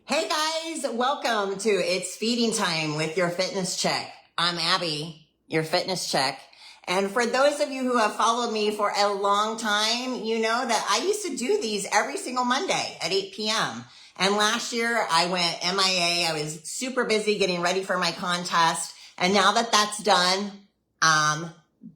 Hey guys, welcome to It's Feeding Time with your fitness check. I'm Abby, your fitness check. And for those of you who have followed me for a long time, you know that I used to do these every single Monday at 8 p.m. And last year I went MIA. I was super busy getting ready for my contest. And now that that's done, I'm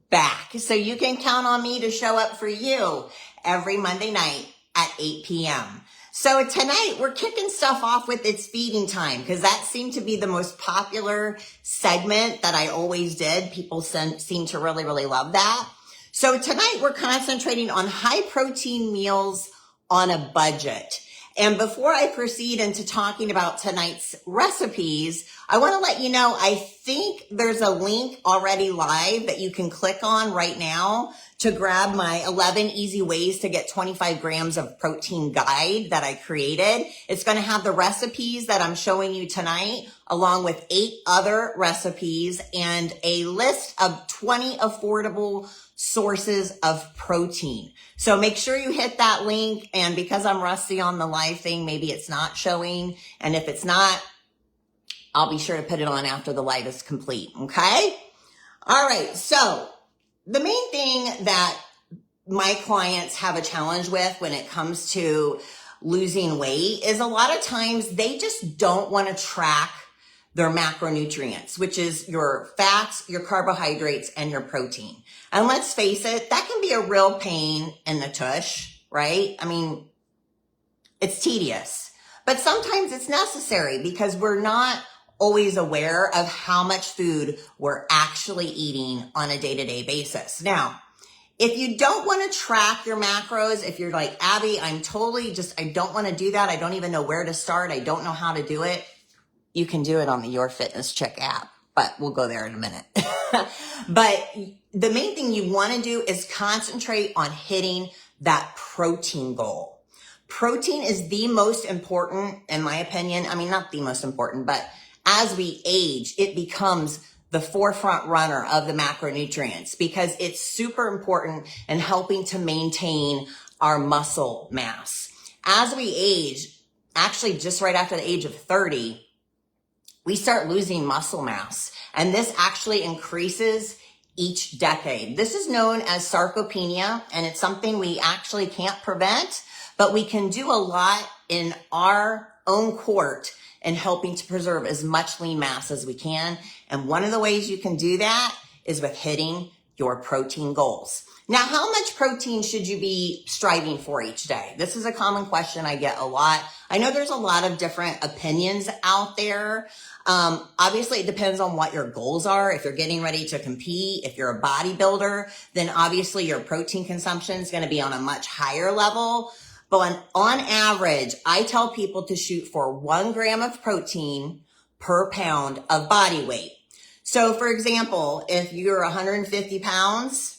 back. So you can count on me to show up for you every Monday night at 8 p.m. So tonight we're kicking stuff off with It's Feeding Time because that seemed to be the most popular segment that I always did. People seem to really love that. So tonight we're concentrating on high protein meals on a budget. And before I proceed into talking about tonight's recipes, I want to let you know, I think there's a link already live that you can click on right now to grab my 11 easy ways to get 25 grams of protein guide that I created. It's going to have the recipes that I'm showing you tonight, along with 8 other recipes and a list of 20 affordable sources of protein. So make sure you hit that link. And because I'm rusty on the live thing, maybe it's not showing. And if it's not, I'll be sure to put it on after the live is complete. Okay. All right. So the main thing that my clients have a challenge with when it comes to losing weight is a lot of times they just don't want to track their macronutrients, which is your fats, your carbohydrates, and your protein. And let's face it, that can be a real pain in the tush, right? I mean, it's tedious, but sometimes it's necessary because we're not always aware of how much food we're actually eating on a day-to-day basis. Now, if you don't want to track your macros, if you're like, Abby, I don't want to do that. I don't even know where to start. I don't know how to do it. You can do it on the Your Fitness Check app, but we'll go there in a minute. But the main thing you want to do is concentrate on hitting that protein goal. Protein is the most important, in my opinion. I mean, not the most important, but as we age, it becomes the forefront runner of the macronutrients because it's super important in helping to maintain our muscle mass. As we age, actually just right after the age of 30, we start losing muscle mass, and this actually increases each decade. This is known as sarcopenia, and it's something we actually can't prevent, but we can do a lot in our own court in helping to preserve as much lean mass as we can. And one of the ways you can do that is with hitting your protein goals. Now, how much protein should you be striving for each day? This is a common question I get a lot. I know there's a lot of different opinions out there. Obviously, it depends on what your goals are. If you're getting ready to compete, if you're a bodybuilder, then obviously your protein consumption is going to be on a much higher level. But on average, I tell people to shoot for 1 gram of protein per pound of body weight. So for example, if you're 150 pounds,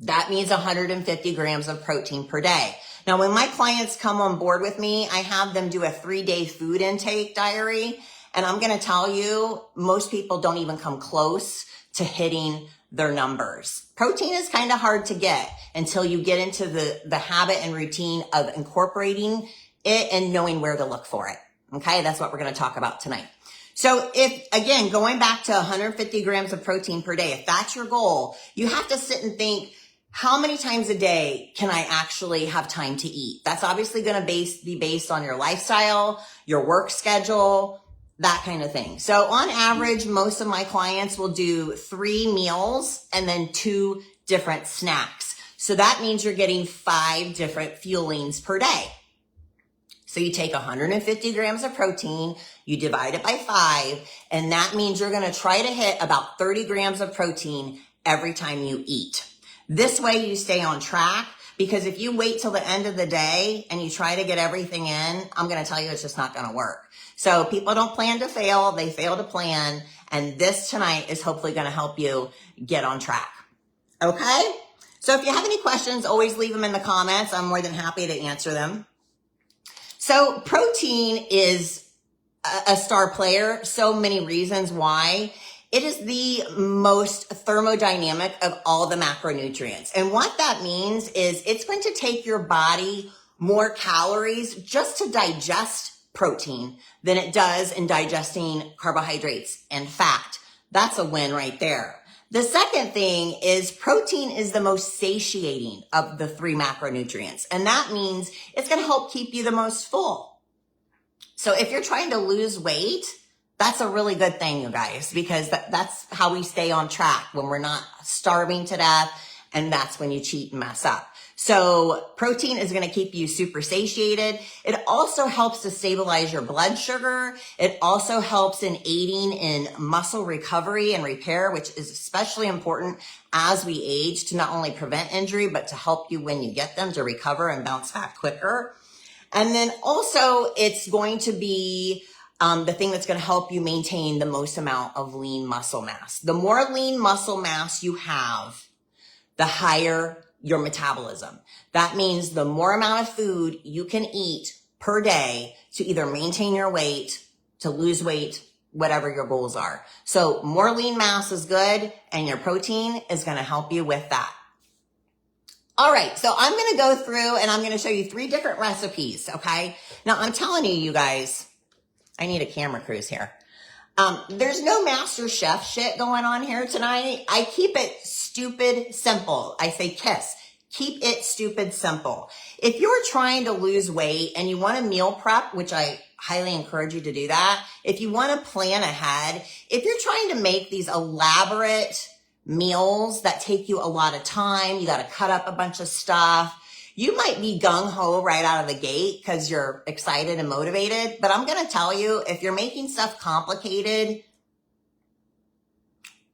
that means 150 grams of protein per day. Now, when my clients come on board with me, I have them do a 3-day food intake diary. And I'm going to tell you, most people don't even come close to hitting their numbers. Protein is kind of hard to get until you get into the habit and routine of incorporating it and knowing where to look for it. Okay, that's what we're going to talk about tonight. So if, again, going back to 150 grams of protein per day, if that's your goal, you have to sit and think, how many times a day can I actually have time to eat? That's obviously going to be based on your lifestyle, your work schedule, that kind of thing. So on average, most of my clients will do 3 meals and then 2 different snacks. So that means you're getting 5 different fuelings per day. So you take 150 grams of protein, you divide it by 5, and that means you're going to try to hit about 30 grams of protein every time you eat. This way you stay on track, because if you wait till the end of the day and you try to get everything in, I'm going to tell you it's just not going to work. So people don't plan to fail, they fail to plan. And this tonight is hopefully going to help you get on track. Okay? So if you have any questions, always leave them in the comments. I'm more than happy to answer them. So protein is a star player. So many reasons why. It is the most thermodynamic of all the macronutrients. And what that means is it's going to take your body more calories just to digest protein than it does in digesting carbohydrates and fat. That's a win right there. The second thing is protein is the most satiating of the 3 macronutrients. And that means it's going to help keep you the most full. So if you're trying to lose weight, that's a really good thing, you guys, because that's how we stay on track when we're not starving to death. And that's when you cheat and mess up. So protein is going to keep you super satiated. It also helps to stabilize your blood sugar. It also helps in aiding in muscle recovery and repair, which is especially important as we age to not only prevent injury, but to help you when you get them to recover and bounce back quicker. And then also it's going to be the thing that's going to help you maintain the most amount of lean muscle mass. The more lean muscle mass you have, the higher your metabolism. That means the more amount of food you can eat per day to either maintain your weight, to lose weight, whatever your goals are. So more lean mass is good, and your protein is going to help you with that. All right, so I'm going to go through and I'm going to show you 3 different recipes, okay? Now, I'm telling you, you guys, I need a camera cruise here. There's no master chef shit going on here tonight. I keep it stupid simple. I say KISS. Keep it stupid simple. If you're trying to lose weight and you want to meal prep, which I highly encourage you to do that, if you want to plan ahead, if you're trying to make these elaborate meals that take you a lot of time, you got to cut up a bunch of stuff, you might be gung-ho right out of the gate because you're excited and motivated. But I'm going to tell you, if you're making stuff complicated,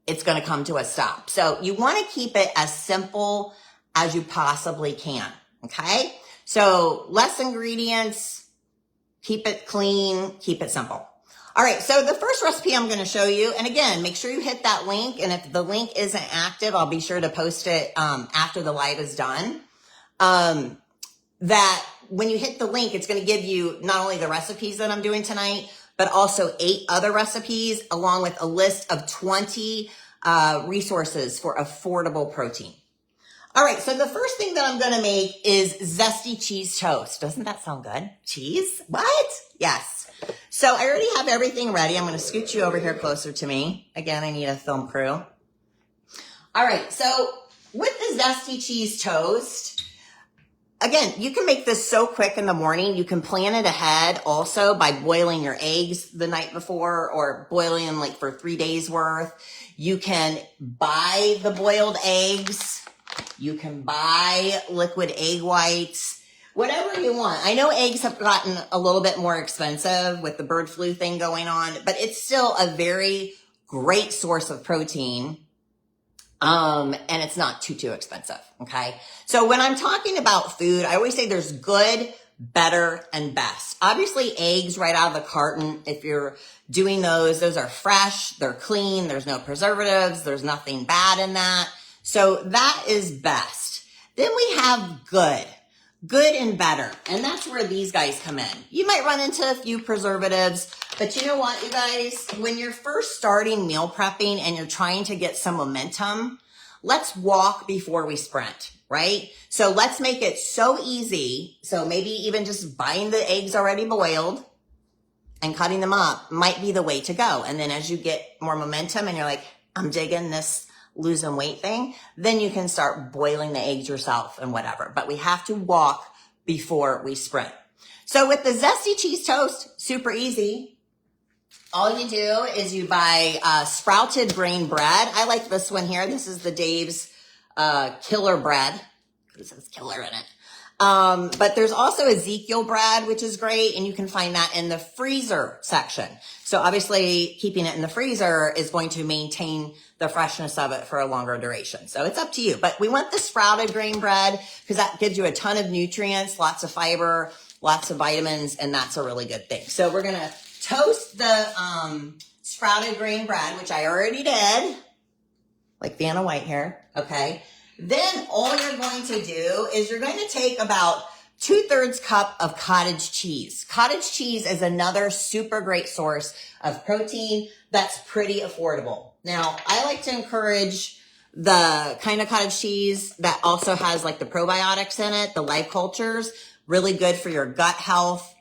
it's going to come to a stop. So you want to keep it as simple as you possibly can. Okay. So less ingredients, keep it clean, keep it simple. All right. So the first recipe I'm going to show you, and again, make sure you hit that link. And if the link isn't active, I'll be sure to post it after the live is done. That when you hit the link, it's going to give you not only the recipes that I'm doing tonight, but also 8 other recipes along with a list of 20 resources for affordable protein. All right, so the first thing that I'm going to make is Zesty Cheese Toast. Doesn't that sound good? Cheese? What? Yes. So I already have everything ready. I'm going to scoot you over here closer to me. Again, I need a film crew. All right, so with the Zesty Cheese Toast, again, you can make this so quick in the morning. You can plan it ahead also by boiling your eggs the night before or boiling them like for 3 days worth. You can buy the boiled eggs. You can buy liquid egg whites, whatever you want. I know eggs have gotten a little bit more expensive with the bird flu thing going on, but it's still a very great source of protein. And it's not too expensive. Okay. So when I'm talking about food, I always say there's good, better, and best. Obviously eggs right out of the carton. If you're doing those are fresh, they're clean, there's no preservatives, there's nothing bad in that. So that is best. Then we have good and better. And that's where these guys come in. You might run into a few preservatives, but you know what, you guys, when you're first starting meal prepping and you're trying to get some momentum, let's walk before we sprint, right? So let's make it so easy. So maybe even just buying the eggs already boiled and cutting them up might be the way to go. And then as you get more momentum and you're like, I'm digging this losing weight thing, then you can start boiling the eggs yourself and whatever. But we have to walk before we sprint. So with the Zesty Cheese Toast, super easy. All you do is you buy sprouted grain bread. I like this one here. This is the Dave's Killer bread. It says killer in it. But there's also Ezekiel bread, which is great. And you can find that in the freezer section. So obviously keeping it in the freezer is going to maintain the freshness of it for a longer duration. So it's up to you, but we want the sprouted grain bread because that gives you a ton of nutrients, lots of fiber, lots of vitamins, and that's a really good thing. So we're going to toast the, sprouted grain bread, which I already did, like Vanna White here. Okay. Then all you're going to do is you're going to take about 2/3 cup of cottage cheese. Cottage cheese is another super great source of protein that's pretty affordable. Now, I like to encourage the kind of cottage cheese that also has like the probiotics in it, the live cultures, really good for your gut health,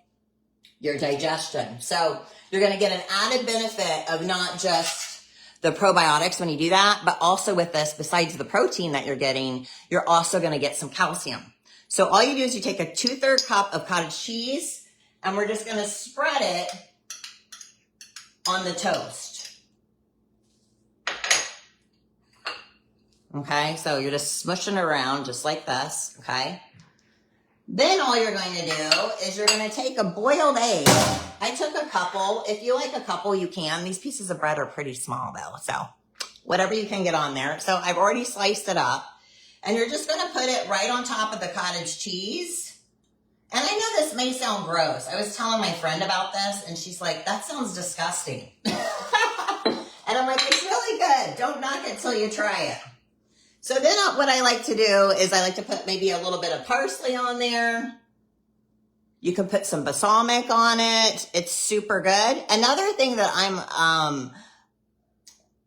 your digestion. So you're going to get an added benefit of not just the probiotics when you do that, but also with this, besides the protein that you're getting, you're also going to get some calcium. So all you do is you take a 2/3 cup of cottage cheese, and we're just going to spread it on the toast. Okay, so you're just smushing it around just like this, okay? Then all you're going to do is you're going to take a boiled egg. I took a couple. If you like a couple, you can. These pieces of bread are pretty small though, so whatever you can get on there. So I've already sliced it up, and you're just going to put it right on top of the cottage cheese. And I know this may sound gross. I was telling my friend about this, and she's like, that sounds disgusting. And I'm like, it's really good. Don't knock it till you try it. So then what I like to do is I like to put maybe a little bit of parsley on there. You can put some balsamic on it. It's super good. Another thing that I'm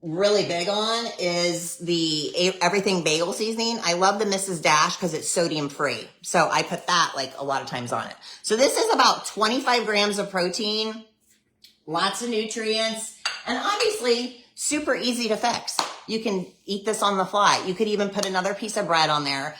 really big on is the everything bagel seasoning. I love the Mrs. Dash because it's sodium free. So I put that like a lot of times on it. So this is about 25 grams of protein, lots of nutrients, and obviously super easy to fix. You can eat this on the fly. You could even put another piece of bread on there.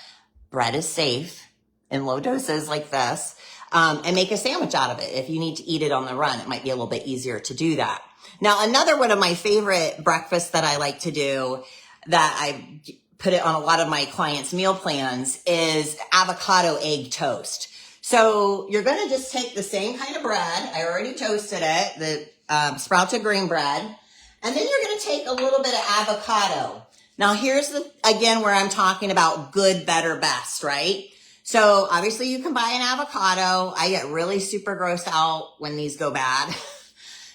Bread is safe in low doses like this, and make a sandwich out of it. If you need to eat it on the run, it might be a little bit easier to do that. Now, another one of my favorite breakfasts that I like to do that I put it on a lot of my clients' meal plans is avocado egg toast. So you're going to just take the same kind of bread. I already toasted it, the sprouted grain bread. And then you're going to take a little bit of avocado. Now, here's again, where I'm talking about good, better, best, right? So obviously you can buy an avocado. I get really super grossed out when these go bad.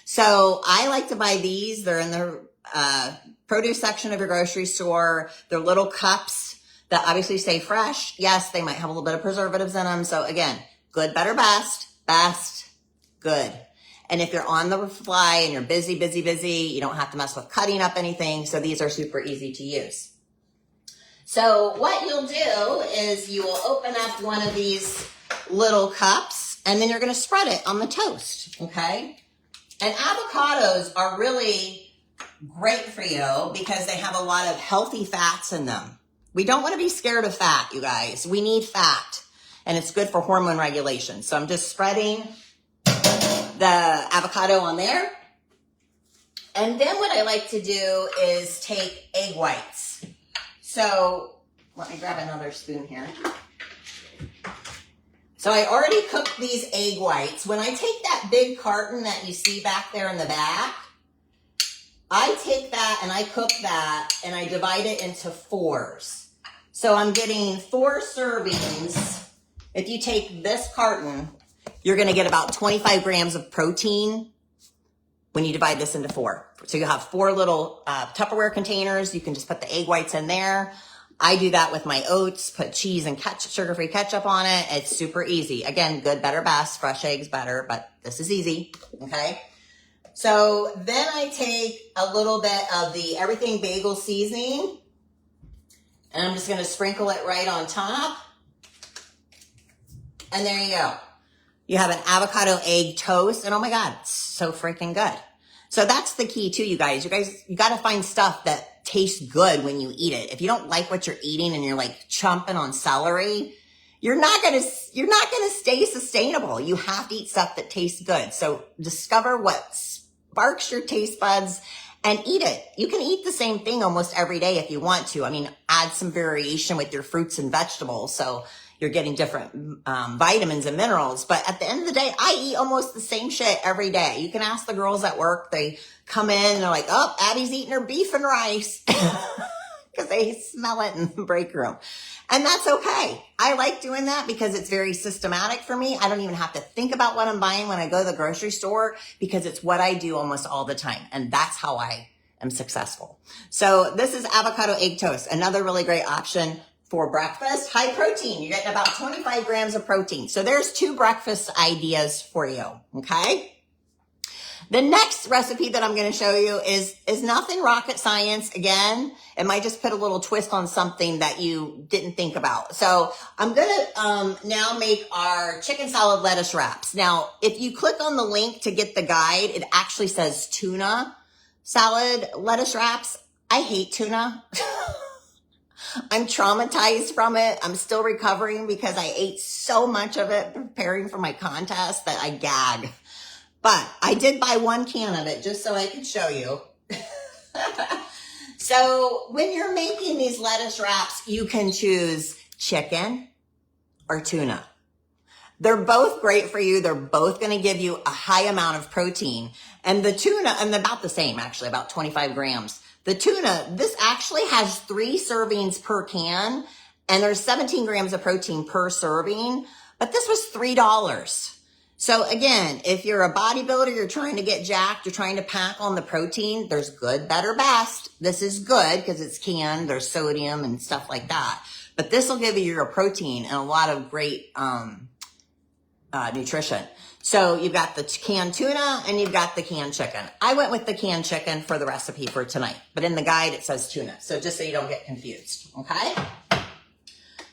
So I like to buy these. They're in the produce section of your grocery store. They're little cups that obviously stay fresh. Yes, they might have a little bit of preservatives in them. So again, good, better, best, best, good. And if you're on the fly and you're busy, you don't have to mess with cutting up anything. So these are super easy to use. So what you'll do is you will open up one of these little cups, and then you're going to spread it on the toast, okay? And avocados are really great for you because they have a lot of healthy fats in them. We don't want to be scared of fat, you guys. We need fat, and it's good for hormone regulation. So I'm just spreading the avocado on there. And then what I like to do is take egg whites. So let me grab another spoon here. So I already cooked these egg whites. When I take that big carton that you see back there in the back, I take that and I cook that and I divide it into 4s. So I'm getting 4 servings. If you take this carton, you're going to get about 25 grams of protein when you divide this into 4. So you have 4 little Tupperware containers. You can just put the egg whites in there. I do that with my oats, put cheese and ketchup, sugar-free ketchup on it. It's super easy. Again, good, better, best. Fresh eggs better, but this is easy, okay? So then I take a little bit of the everything bagel seasoning, and I'm just going to sprinkle it right on top. And there you go. You have an avocado egg toast, and oh my God, it's so freaking good. So that's the key too, you guys. You got to find stuff that tastes good when you eat it. If you don't like what you're eating and you're like chomping on celery, you're not gonna stay sustainable. You have to eat stuff that tastes good. So discover what sparks your taste buds and eat it. You can eat the same thing almost every day if you want to. I mean, add some variation with your fruits and vegetables. So you're getting different vitamins and minerals. But at the end of the day, I eat almost the same shit every day. You can ask the girls at work. They come in and they're like, oh, Abby's eating her beef and rice because they smell it in the break room. And that's okay. I like doing that because it's very systematic for me. I don't even have to think about what I'm buying when I go to the grocery store because it's what I do almost all the time. And that's how I am successful. So this is avocado egg toast, another really great option for breakfast. High protein. You're getting about 25 grams of protein. So there's 2 breakfast ideas for you. Okay. The next recipe that I'm going to show you is nothing rocket science. Again, it might just put a little twist on something that you didn't think about. So I'm going to now make our chicken salad lettuce wraps. Now, if you click on the link to get the guide, it actually says tuna salad lettuce wraps. I hate tuna. I'm traumatized from it. I'm still recovering because I ate so much of it preparing for my contest that I gag. But I did buy 1 can of it just so I could show you. So when you're making these lettuce wraps, you can choose chicken or tuna. They're both great for you. They're both going to give you a high amount of protein. And the tuna, and about the same actually, about 25 grams. The tuna, this actually has 3 servings per can, and there's 17 grams of protein per serving, but this was $3. So again, if you're a bodybuilder, you're trying to get jacked, you're trying to pack on the protein, there's good, better, best. This is good because it's canned, there's sodium and stuff like that. But this will give you your protein and a lot of great nutrition. So you've got the canned tuna and you've got the canned chicken. I went with the canned chicken for the recipe for tonight, but in the guide it says tuna. So just so you don't get confused, okay?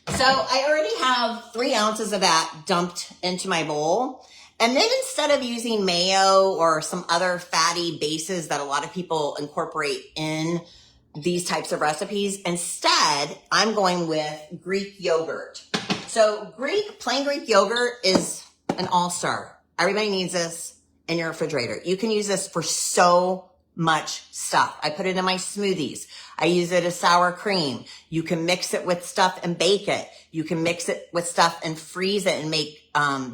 So I already have 3 ounces of that dumped into my bowl. And then instead of using mayo or some other fatty bases that a lot of people incorporate in these types of recipes, instead I'm going with Greek yogurt. So plain Greek yogurt is an all-star. Everybody needs this in your refrigerator. You can use this for so much stuff. I put it in my smoothies. I use it as sour cream. You can mix it with stuff and bake it. You can mix it with stuff and freeze it and make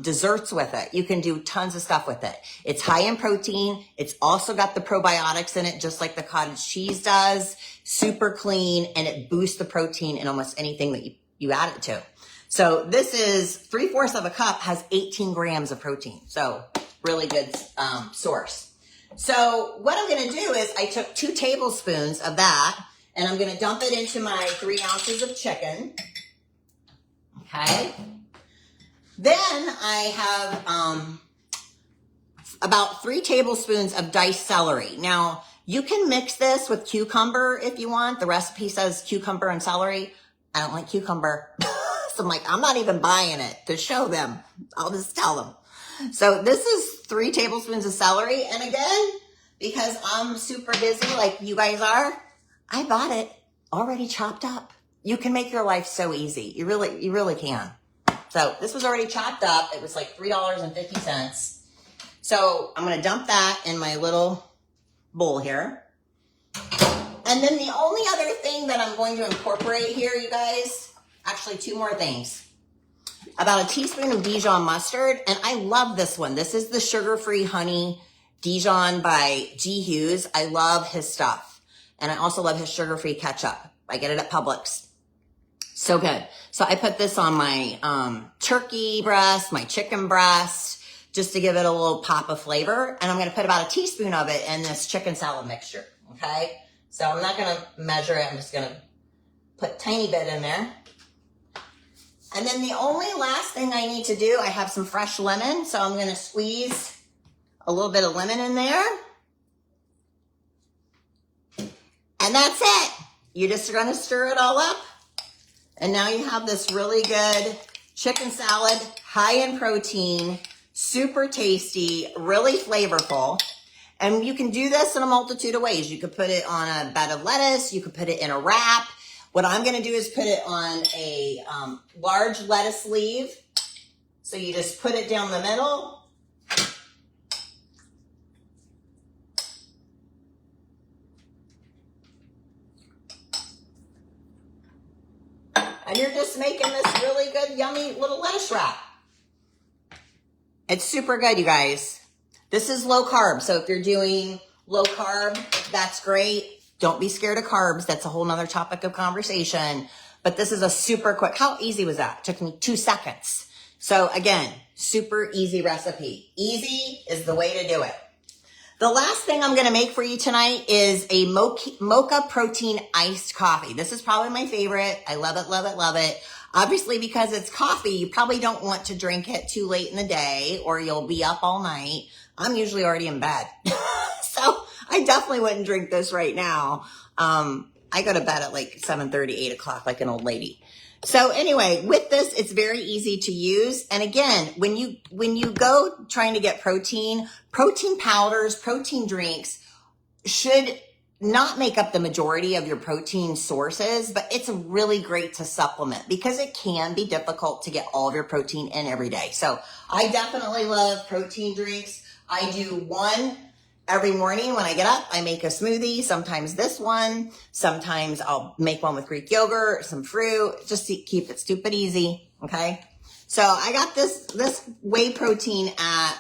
desserts with it. You can do tons of stuff with it. It's high in protein. It's also got the probiotics in it, just like the cottage cheese does. Super clean, and it boosts the protein in almost anything that you add it to. So this is 3/4 of a cup, has 18 grams of protein. So really good source. So what I'm going to do is I took 2 tablespoons of that and I'm going to dump it into my 3 ounces of chicken. Okay. Then I have about 3 tablespoons of diced celery. Now you can mix this with cucumber if you want. The recipe says cucumber and celery. I don't like cucumber. So I'm like, I'm not even buying it to show them. I'll just tell them. So this is 3 tablespoons of celery. And again, because I'm super busy like you guys are, I bought it already chopped up. You can make your life so easy. You really can. So this was already chopped up. It was like $3.50. So I'm going to dump that in my little bowl here. And then the only other thing that I'm going to incorporate here, you guys, actually 2 more things. About a teaspoon of Dijon mustard, and I love this one. This is the sugar-free honey Dijon by G. Hughes. I love his stuff. And I also love his sugar-free ketchup. I get it at Publix. So good. So I put this on my turkey breast, my chicken breast, just to give it a little pop of flavor. And I'm going to put about a teaspoon of it in this chicken salad mixture, okay? So I'm not going to measure it. I'm just going to put a tiny bit in there. And then the only last thing I need to do, I have some fresh lemon. So I'm going to squeeze a little bit of lemon in there. And that's it. You're just going to stir it all up. And now you have this really good chicken salad, high in protein, super tasty, really flavorful. And you can do this in a multitude of ways. You could put it on a bed of lettuce. You could put it in a wrap. What I'm going to do is put it on a large lettuce leaf. So you just put it down the middle. And you're just making this really good, yummy little lettuce wrap. It's super good, you guys. This is low carb. So if you're doing low carb, that's great. Don't be scared of carbs. That's a whole nother topic of conversation. But this is a super quick. How easy was that? It took me 2 seconds. So again, super easy recipe. Easy is the way to do it. The last thing I'm going to make for you tonight is a Mocha Protein Iced Coffee. This is probably my favorite. I love it, love it, love it. Obviously, because it's coffee, you probably don't want to drink it too late in the day or you'll be up all night. I'm usually already in bed. So I definitely wouldn't drink this right now. I go to bed at like 7:30, 8 o'clock like an old lady. So anyway, with this, it's very easy to use. And again, when you go trying to get protein powders, protein drinks should not make up the majority of your protein sources, but it's really great to supplement because it can be difficult to get all of your protein in every day. So I definitely love protein drinks. I do one every morning when I get up. I make a smoothie, sometimes this one, sometimes I'll make one with Greek yogurt, some fruit, just to keep it stupid easy, okay? So I got this whey protein at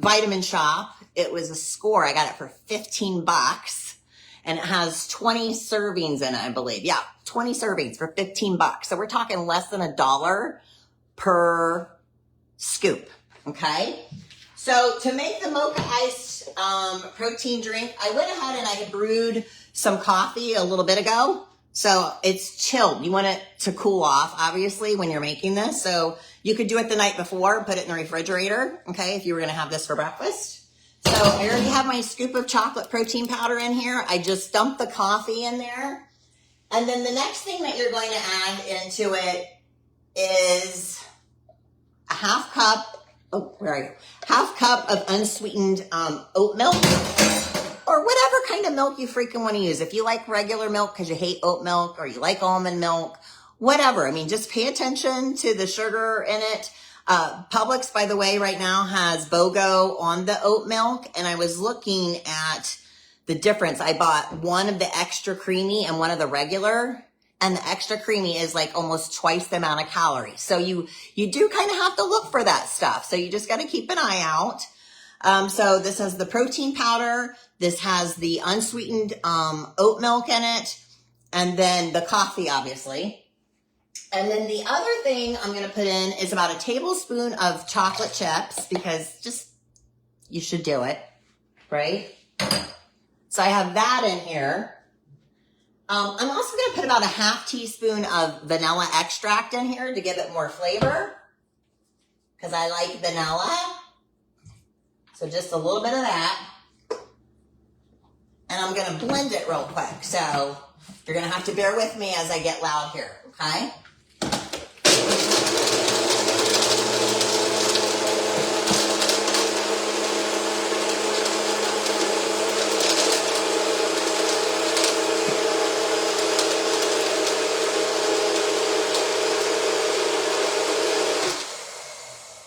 Vitamin Shop. It was a score. I got it for $15 and it has 20 servings in it, I believe. Yeah, 20 servings for $15. So we're talking less than $1 per scoop, okay? So to make the Mocha Iced protein drink, I went ahead and I had brewed some coffee a little bit ago. So it's chilled. You want it to cool off, obviously, when you're making this. So you could do it the night before, put it in the refrigerator, okay, if you were going to have this for breakfast. So I already have my scoop of chocolate protein powder in here. I just dumped the coffee in there. And then the next thing that you're going to add into it is a half cup of unsweetened oat milk or whatever kind of milk you freaking want to use. If you like regular milk because you hate oat milk or you like almond milk, whatever. I mean, just pay attention to the sugar in it. Publix, by the way, right now has BOGO on the oat milk, and I was looking at the difference. I bought one of the extra creamy and one of the regular, and the extra creamy is like almost twice the amount of calories. So you do kind of have to look for that stuff. So you just got to keep an eye out. So this has the protein powder. This has the unsweetened oat milk in it, and then the coffee, obviously. And then the other thing I'm going to put in is about a tablespoon of chocolate chips because just you should do it, right? So I have that in here. I'm also going to put about a half teaspoon of vanilla extract in here to give it more flavor because I like vanilla. So just a little bit of that. And I'm going to blend it real quick. So you're going to have to bear with me as I get loud here, okay?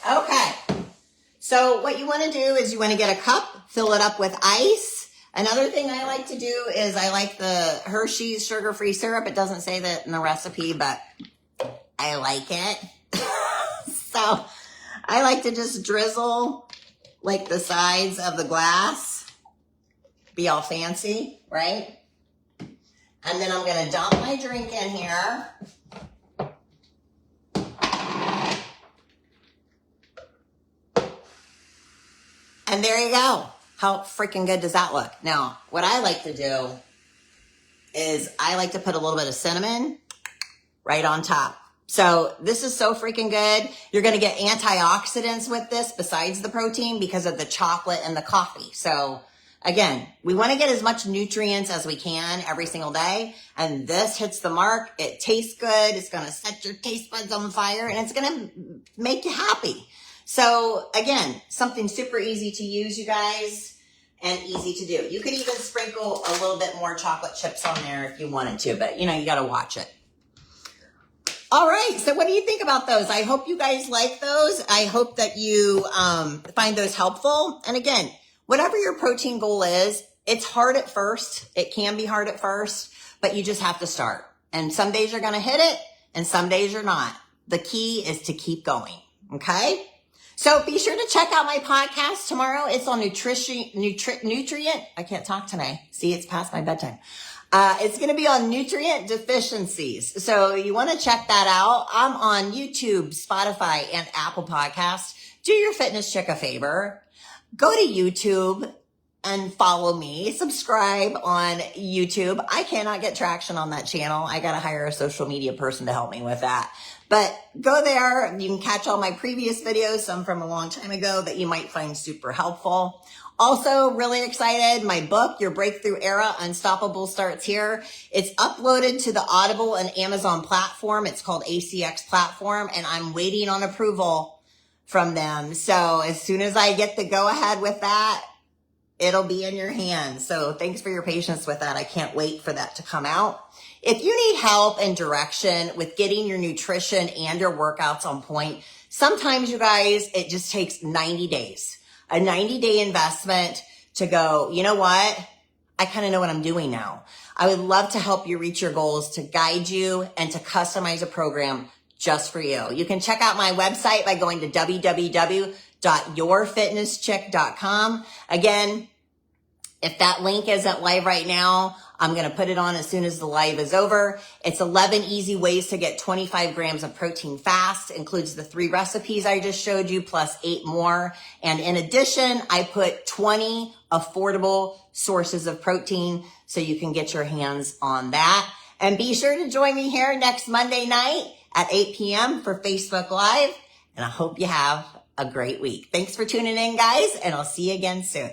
Okay, so what you want to do is you want to get a cup, fill it up with ice. Another thing I like to do is I like the Hershey's sugar-free syrup. It doesn't say that in the recipe, but I like it. So I like to just drizzle like the sides of the glass, be all fancy, right? And then I'm going to dump my drink in here. And there you go. How freaking good does that look? Now, what I like to do is I like to put a little bit of cinnamon right on top. So this is so freaking good. You're going to get antioxidants with this besides the protein because of the chocolate and the coffee. So again, we want to get as much nutrients as we can every single day. And this hits the mark. It tastes good. It's going to set your taste buds on fire and it's going to make you happy. So again, something super easy to use, you guys, and easy to do. You could even sprinkle a little bit more chocolate chips on there if you wanted to, but you got to watch it. All right. So what do you think about those? I hope you guys like those. I hope that you find those helpful. And again, whatever your protein goal is, it's hard at first. It can be hard at first, but you just have to start. And some days you're going to hit it and some days you're not. The key is to keep going. Okay. So be sure to check out my podcast tomorrow. It's on nutrient. I can't talk tonight. See, it's past my bedtime. It's going to be on nutrient deficiencies. So you want to check that out. I'm on YouTube, Spotify, and Apple Podcasts. Do your fitness chick a favor. Go to YouTube and follow me, subscribe on YouTube. I cannot get traction on that channel. I got to hire a social media person to help me with that. But go there. You can catch all my previous videos, some from a long time ago that you might find super helpful. Also, really excited, my book, Your Breakthrough Era, Unstoppable, starts here. It's uploaded to the Audible and Amazon platform. It's called ACX platform, and I'm waiting on approval from them. So as soon as I get the go ahead with that, it'll be in your hands. So thanks for your patience with that. I can't wait for that to come out. If you need help and direction with getting your nutrition and your workouts on point, sometimes you guys, it just takes 90 days. A 90-day investment to go, you know what? I kind of know what I'm doing now. I would love to help you reach your goals, to guide you, and to customize a program just for you. You can check out my website by going to www.yourfitnesschick.com. Again, if that link isn't live right now, I'm going to put it on as soon as the live is over. It's 11 easy ways to get 25 grams of protein fast. Includes the 3 recipes I just showed you, plus 8 more. And in addition, I put 20 affordable sources of protein so you can get your hands on that. And be sure to join me here next Monday night at 8 p.m. for Facebook Live. And I hope you have a great week. Thanks for tuning in, guys, and I'll see you again soon.